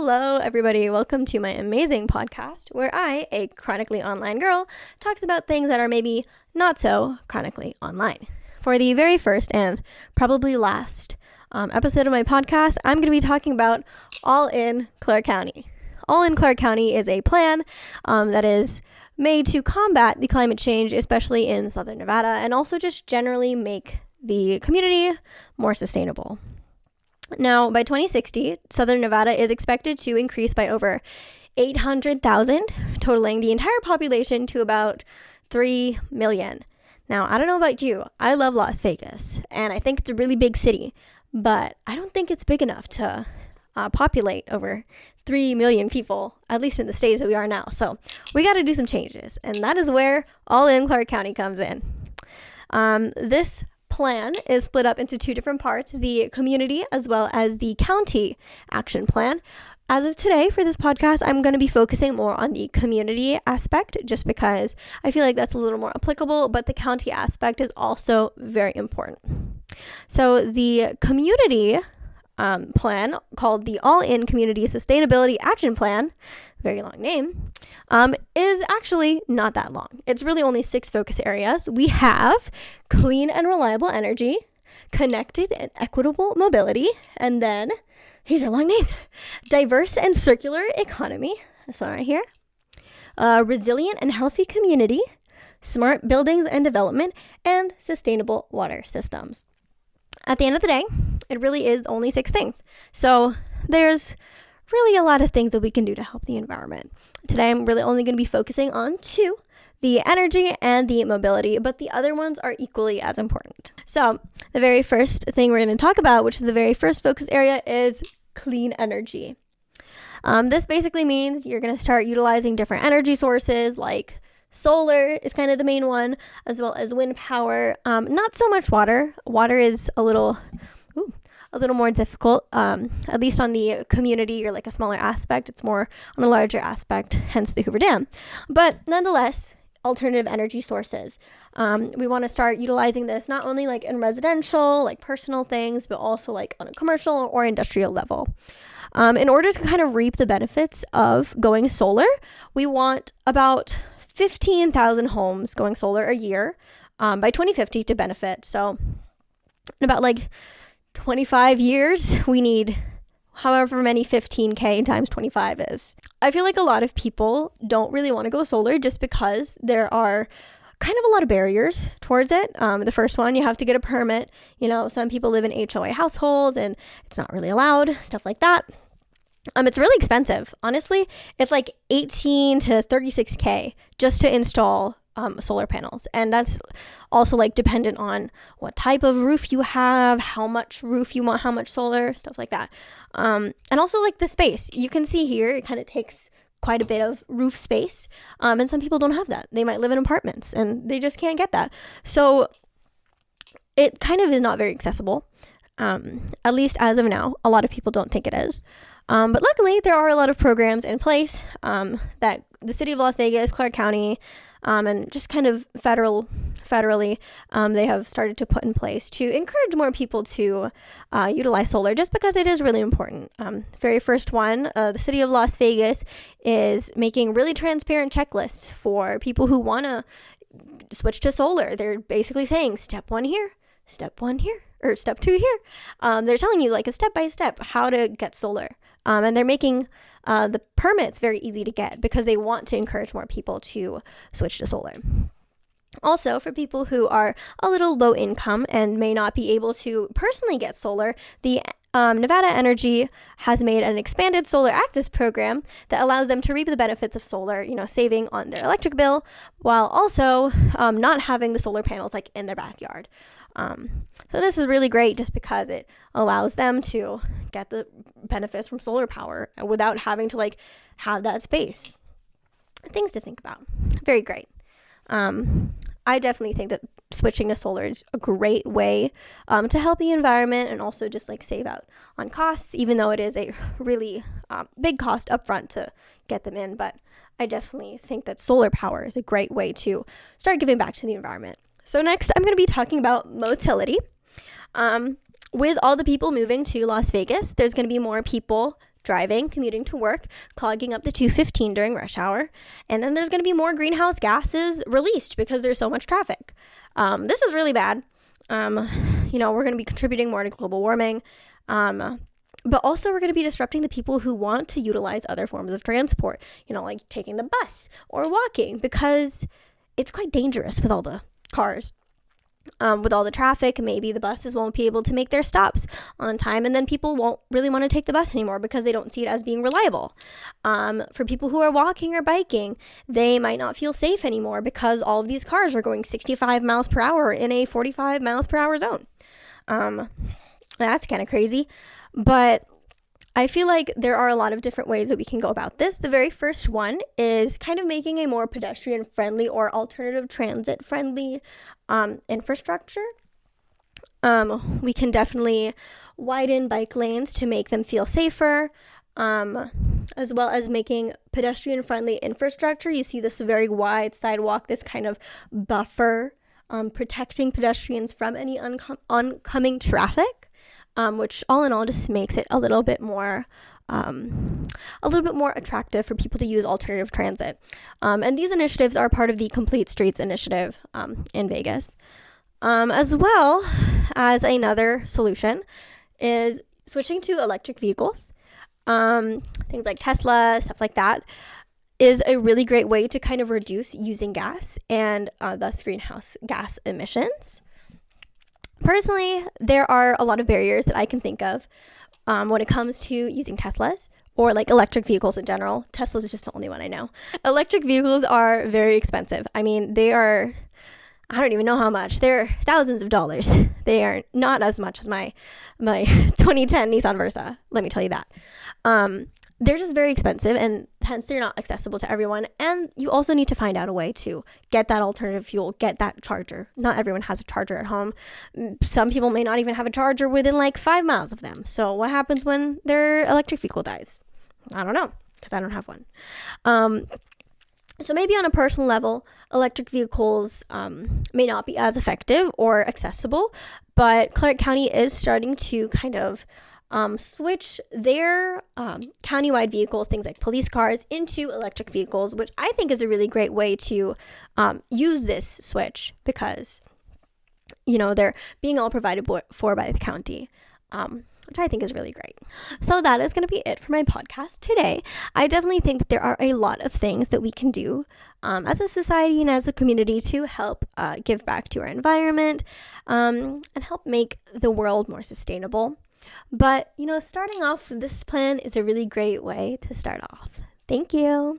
Hello, everybody. Welcome to my amazing podcast where I, a chronically online girl, talks about things that are maybe not so chronically online. For the very first and probably last episode of my podcast, I'm going to be talking about All in Clark County. All in Clark County is a plan that is made to combat the climate change, especially in Southern Nevada, and also just generally make the community more sustainable. Now, by 2060, Southern Nevada is expected to increase by over 800,000, totaling the entire population to about 3 million. Now, I don't know about you. I love Las Vegas, and I think it's a really big city, but I don't think it's big enough to populate over 3 million people, at least in the states that we are now. So we got to do some changes, and that is where All in Clark County comes in. This plan is split up into two different parts, the community as well as the county action plan. As of today, for this podcast, I'm going to be focusing more on the community aspect just because I feel like that's a little more applicable, but the county aspect is also very important. So the community plan, called the All-In Community Sustainability Action Plan, very long name, is actually not that long. It's really only 6 focus areas. We have clean and reliable energy, connected and equitable mobility, and then, these are long names, diverse and circular economy, this one right here, resilient and healthy community, smart buildings and development, and sustainable water systems. At the end of the day, it really is only 6 things. So there's really a lot of things that we can do to help the environment. Today, I'm really only going to be focusing on 2, the energy and the mobility, but the other ones are equally as important. So the very first thing we're going to talk about, which is the very first focus area, is clean energy. This basically means you're going to start utilizing different energy sources like solar is kind of the main one, as well as wind power. Not so much water. Water is a little more difficult, at least on the community or like a smaller aspect. It's more on a larger aspect, hence the Hoover Dam. But nonetheless, alternative energy sources. We want to start utilizing this not only like in residential, like personal things, but also like on a commercial or industrial level. In order to kind of reap the benefits of going solar, we want about 15,000 homes going solar a year by 2050 to benefit. So in about like 25 years, we need however many 15K times 25 is. I feel like a lot of people don't really want to go solar just because there are kind of a lot of barriers towards it. The first one, you have to get a permit. You know, some people live in HOA households and it's not really allowed, stuff like that. It's really expensive. Honestly, it's like 18 to 36K just to install solar panels. And that's also like dependent on what type of roof you have, how much roof you want, how much solar, stuff like that. And also like the space. You can see here, it kind of takes quite a bit of roof space. And some people don't have that. They might live in apartments and they just can't get that. So it kind of is not very accessible. At least as of now, a lot of people don't think it is. But luckily, there are a lot of programs in place that the city of Las Vegas, Clark County, and just kind of federally, they have started to put in place to encourage more people to utilize solar, just because it is really important. Very first one, the city of Las Vegas is making really transparent checklists for people who want to switch to solar. They're basically saying step 1 here, step 1 here, or step 2 here. They're telling you like a step-by-step how to get solar. And they're making the permits very easy to get because they want to encourage more people to switch to solar. Also, for people who are a little low income and may not be able to personally get solar, the Nevada Energy has made an expanded solar access program that allows them to reap the benefits of solar, saving on their electric bill while also not having the solar panels like in their backyard. So this is really great just because it allows them to get the benefits from solar power without having to like have that space. Things to think about. Very great. I definitely think that switching to solar is a great way to help the environment and also just like save out on costs, even though it is a really big cost upfront to get them in. But I definitely think that solar power is a great way to start giving back to the environment. So next, I'm going to be talking about motility. With all the people moving to Las Vegas, there's going to be more people driving, commuting to work, clogging up the 215 during rush hour. And then there's going to be more greenhouse gases released because there's so much traffic. This is really bad. We're going to be contributing more to global warming. But also we're going to be disrupting the people who want to utilize other forms of transport, like taking the bus or walking, because it's quite dangerous with all the cars. With all the traffic, maybe the buses won't be able to make their stops on time, and then people won't really want to take the bus anymore because they don't see it as being reliable. For people who are walking or biking, they might not feel safe anymore because all of these cars are going 65 miles per hour in a 45 miles per hour zone. That's kind of crazy, but I feel like there are a lot of different ways that we can go about this. The very first one is kind of making a more pedestrian-friendly or alternative transit-friendly infrastructure. We can definitely widen bike lanes to make them feel safer, as well as making pedestrian-friendly infrastructure. You see this very wide sidewalk, this kind of buffer, protecting pedestrians from any oncoming traffic. Which all in all just makes it a little bit more attractive for people to use alternative transit. And these initiatives are part of the Complete Streets initiative in Vegas. As well as another solution is switching to electric vehicles. Things like Tesla, stuff like that, is a really great way to kind of reduce using gas and thus greenhouse gas emissions. Personally, there are a lot of barriers that I can think of when it comes to using Teslas or like electric vehicles in general. Teslas is just the only one I know. Electric vehicles are very expensive. I mean, I don't even know how much. They're thousands of dollars. They are not as much as my 2010 Nissan Versa. Let me tell you that. They're just very expensive, and hence they're not accessible to everyone. And you also need to find out a way to get that alternative fuel, get that charger. Not everyone has a charger at home. Some people may not even have a charger within like 5 miles of them. So what happens when their electric vehicle dies? I don't know, because I don't have one. So maybe on a personal level, electric vehicles may not be as effective or accessible, but Clark County is starting to kind of switch their countywide vehicles, things like police cars, into electric vehicles, which I think is a really great way to use this switch because, they're being all provided for by the county, which I think is really great. So that is going to be it for my podcast today. I definitely think that there are a lot of things that we can do as a society and as a community to help give back to our environment and help make the world more sustainable. But, starting off with this plan is a really great way to start off. Thank you.